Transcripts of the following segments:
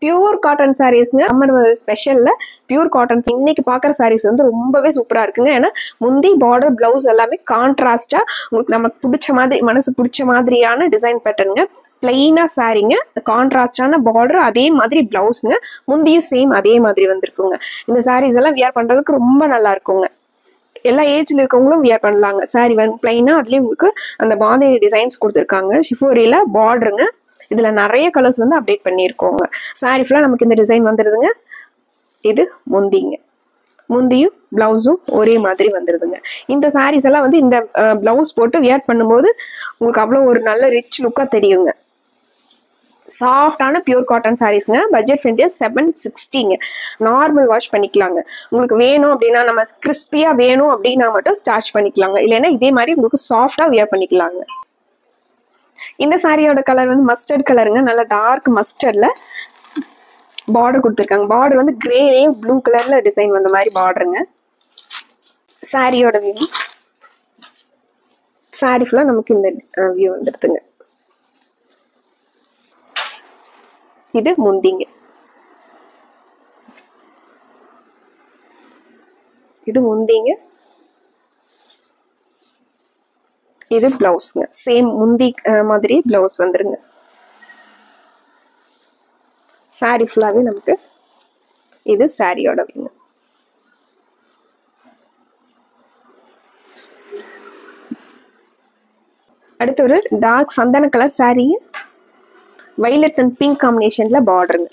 Pure cotton சாரீஸ்ங்க. Summer ஸ்பெஷல்ல pure cotton இன்னைக்கு பாக்குற சாரீஸ் வந்து ரொம்பவே சூப்பரா இருக்குங்க. ஏன்னா முந்தி பார்டர் பிளவுஸ் எல்லாமே கான்ட்ராஸ்டா உங்களுக்கு நமக்கு பிடிச்ச மாதிரி மனசு பிடிச்ச மாதிரியான டிசைன் பேட்டர்னுங்க. பிளெயினா சாரீங்க, கான்ட்ராஸ்டான பார்டர், அதே மாதிரி பிளவுஸுங்க. முந்தியும் சேம் அதே மாதிரி வந்திருக்குங்க. இந்த சாரீஸ் எல்லாம் வியர் பண்றதுக்கு ரொம்ப நல்லா இருக்குங்க. எல்லா ஏஜ்ல இருக்கவங்களும் வியர் பண்ணலாங்க. சாரி வந்து பிளைனா அதுலயும் உங்களுக்கு அந்த பாந்தினி டிசைன்ஸ் கொடுத்துருக்காங்க. ஷிஃபோரியில பார்டருங்க. இதுல நிறைய கலர்ஸ் வந்து அப்டேட் பண்ணியிருக்கோங்க. சாரி ஃபுல்லா நமக்கு இந்த டிசைன் வந்துருதுங்க. இது முந்திங்க. முந்தியும் பிளவுஸும் ஒரே மாதிரி வந்துருதுங்க. இந்த சாரீஸ் எல்லாம் வந்து இந்த பிளவுஸ் போட்டு வியர் பண்ணும்போது உங்களுக்கு அவ்வளோ ஒரு நல்ல ரிச் லுக்கா தெரியுங்க. சாஃப்டான பியூர் காட்டன் சாரீஸ்ங்க. பட்ஜெட் ஃப்ரெண்ட்லியா 760ங்க. நார்மல் வாஷ் பண்ணிக்கலாங்க. உங்களுக்கு வேணும் அப்படின்னா நம்ம கிறிஸ்பியா வேணும் அப்படின்னா மட்டும் ஸ்டார்ச் பண்ணிக்கலாங்க. இல்லைன்னா இதே மாதிரி உங்களுக்கு சாஃப்டா வியர் பண்ணிக்கலாங்க. இந்த சாரியோட கலர் வந்து மஸ்டர்ட் கலருங்க. நல்ல டார்க் மஸ்டர்ட்ல பார்டர் கொடுத்துருக்காங்க. பார்டர் வந்து கிரேலையும் ப்ளூ கலர்ல டிசைன் வந்த மாதிரி பார்டருங்க. சாரியோட வியூ, சாரி ஃபுல்லா நமக்கு இந்த வியூ வந்துடுதுங்க. இது முந்திங்க. இது முந்திங்க. இது பிளவுஸ்ங்க. சேம் முந்தி மாதிரி பிளவுஸ் வந்துருங்க. சாரி ஃபுல்லாவே நமக்கு இது சாரியோட வியூ. அடுத்து ஒரு டார்க் சந்தன colour sari, violet and pink காம்பினேஷன்ல பார்டருங்க.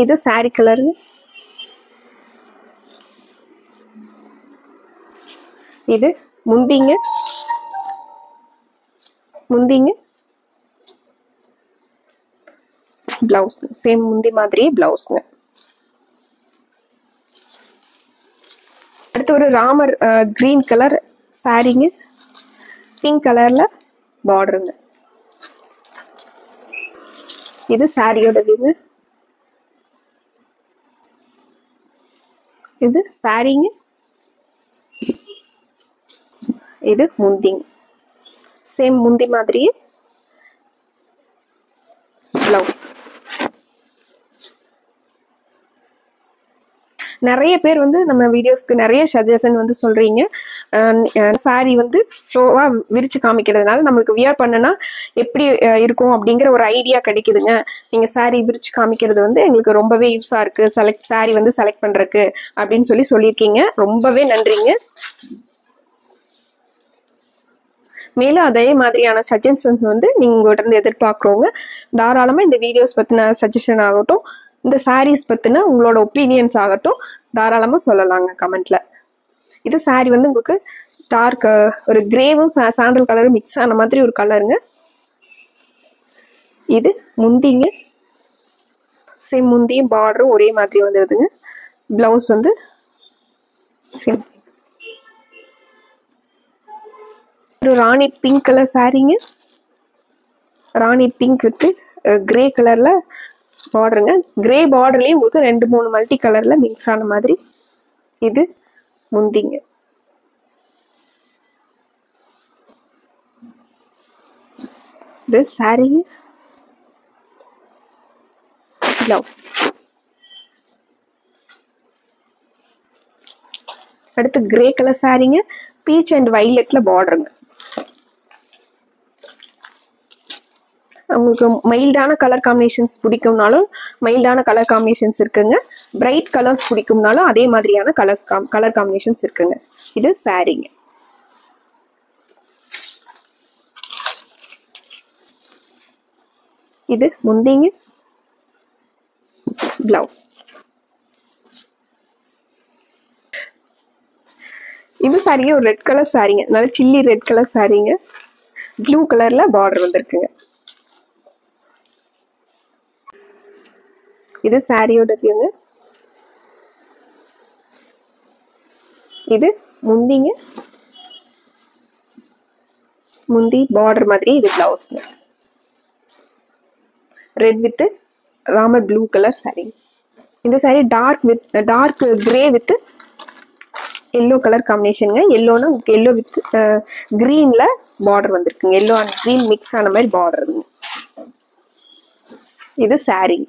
இது சாரி கலர். இது முந்திங்க. முந்திங்க பிளவுஸ் சேம் முந்தி மாதிரி பிளவுஸ்ங்க. அடுத்து ஒரு ராமர் கிரீன் கலர் சாரிங்க. பிங்க் கலர்ல பார்டருங்க. இது சாரியோட வியூ. இது சாரிங்க. இது முந்திங்க. சேம் முந்தி மாதிரியே பிளவுஸ். நிறைய பேர் வந்து நம்ம வீடியோஸ்க்கு நிறைய சஜஷன் வந்து சொல்றீங்க. சாரி வந்து ஃப்ளோவா விரிச்சு காமிக்கிறதுனால நம்மளுக்கு வியர் பண்ணனா எப்படி இருக்கும் அப்படிங்கிற ஒரு ஐடியா கிடைக்குதுங்க. நீங்க சாரி விரிச்சு காமிக்கிறது வந்து எங்களுக்கு ரொம்பவே யூஸா இருக்கு, சாரி வந்து செலக்ட் பண்றதுக்கு அப்படின்னு சொல்லியிருக்கீங்க. ரொம்பவே நன்றிங்க. மேலும் அதே மாதிரியான சஜஷன்ஸ் வந்து நீங்க உங்கள்கிட்ட இருந்து எதிர்பார்க்குறோங்க. தாராளமா இந்த வீடியோஸ் பத்தின சஜஷன் ஆகட்டும், இந்த சாரீஸ் பத்தின உங்களோட ஒப்பீனியன்ஸ் ஆகட்டும், தாராளமா சொல்லலாங்க கமெண்ட்ல. இது சாரி வந்து உங்களுக்கு டார்க் ஒரு கிரேவும் சாண்டல் கலரும் மிக்ஸ் ஆன மாதிரி ஒரு கலருங்க. இது முந்திங்க. சேம் முந்தியும் பார்டரும் ஒரே மாதிரி வந்துடுதுங்க. பிளவுஸ் வந்து சேம். ஒரு ராணி பிங்க் கலர் சாரீங்க. ராணி பிங்க் வித் கிரே கலர்ல பார்டருங்க. கிரே பார்டர்லயும் உங்களுக்கு 2-3 மல்டி கலர்ல மிக்ஸ் ஆன மாதிரி. இது முந்திங்க. இது சாரீங்க. பிளவுஸ். அடுத்து கிரே கலர் சாரீங்க. பீச் அண்ட் வைலட்ல பார்டருங்க. உங்களுக்கு மைல்டான கலர் காம்பினேஷன்ஸ் பிடிக்கும்னாலும் மைல்டான கலர் காம்பினேஷன்ஸ் இருக்குங்க. பிரைட் கலர்ஸ் பிடிக்கும்னாலும் அதே மாதிரியான கலர் காம்பினேஷன்ஸ் இருக்குங்க. இது சாரீங்க. இது முந்திங்க. பிளவுஸ். இது சாரிங்க ஒரு ரெட் கலர் சாரிங்க. நல்ல சில்லி ரெட் கலர் சாரிங்க. ப்ளூ கலர்ல பார்டர் வந்திருக்குங்க. இது சாரியோட வியூங்க. இது முந்திங்க. முந்தி பார்டர் மாதிரி இது பிளவுஸ்ங்க. ரெட் வித் ராமர் ப்ளூ கலர் சாரி. இந்த sari dark grey with yellow colour காம்பினேஷனுங்க. எல்லோனா எல்லோ வித் கிரீன்ல பார்டர் வந்திருக்குங்க. எல்லோ அண்ட் கிரீன் மிக்ஸ் ஆன மாதிரி பார்டருங்க. இது saree.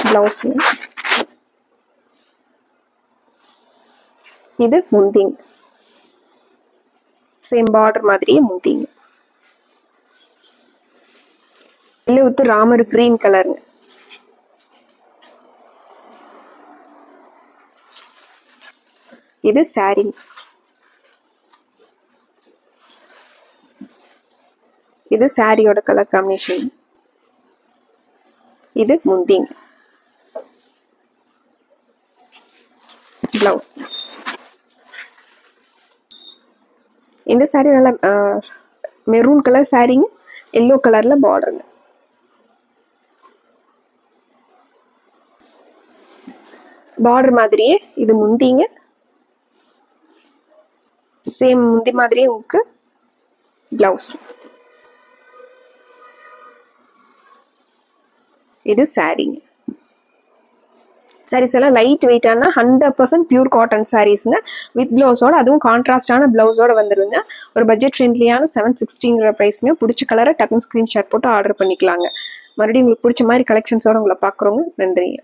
பிளவுஸ். இது முந்திங்க. சேம் பார்டர் மாதிரியே முந்திங்க. எல்லோ வித் ராமர் கிரீன் கலருங்க. இது saree. இது சாரியோட கலர் காம்பினேஷன். இது முந்திங்க. பிளவுஸ். இந்த சாரி நல்ல மெரூன் கலர் சாரிங்க. எல்லோ கலர்ல பார்டருங்க. பார்டர் மாதிரியே இது முந்திங்க. சேம் முந்தி மாதிரியே உங்களுக்கு பிளவுஸ். இது சாரீங்க. சாரீஸ் எல்லாம் லைட் வெயிட்டான 100% பியூர் காட்டன் சாரீஸ்ங்க. வித் பிளவுஸோட, அதுவும் கான்ட்ராஸ்டான பிளவுஸோட வந்துருங்க. ஒரு பட்ஜெட் ஃப்ரெண்ட்லியான 760 பிரைஸ்ங்க. பிடிச்ச கலரை டக்குன்னு ஸ்கிரீன்ஷாட் போட்டு ஆர்டர் பண்ணிக்கலாங்க. மறுபடியும் உங்களுக்கு பிடிச்ச மாதிரி கலெக்ஷன்ஸோட உங்களை பார்க்குறோங்க. நன்றிங்க.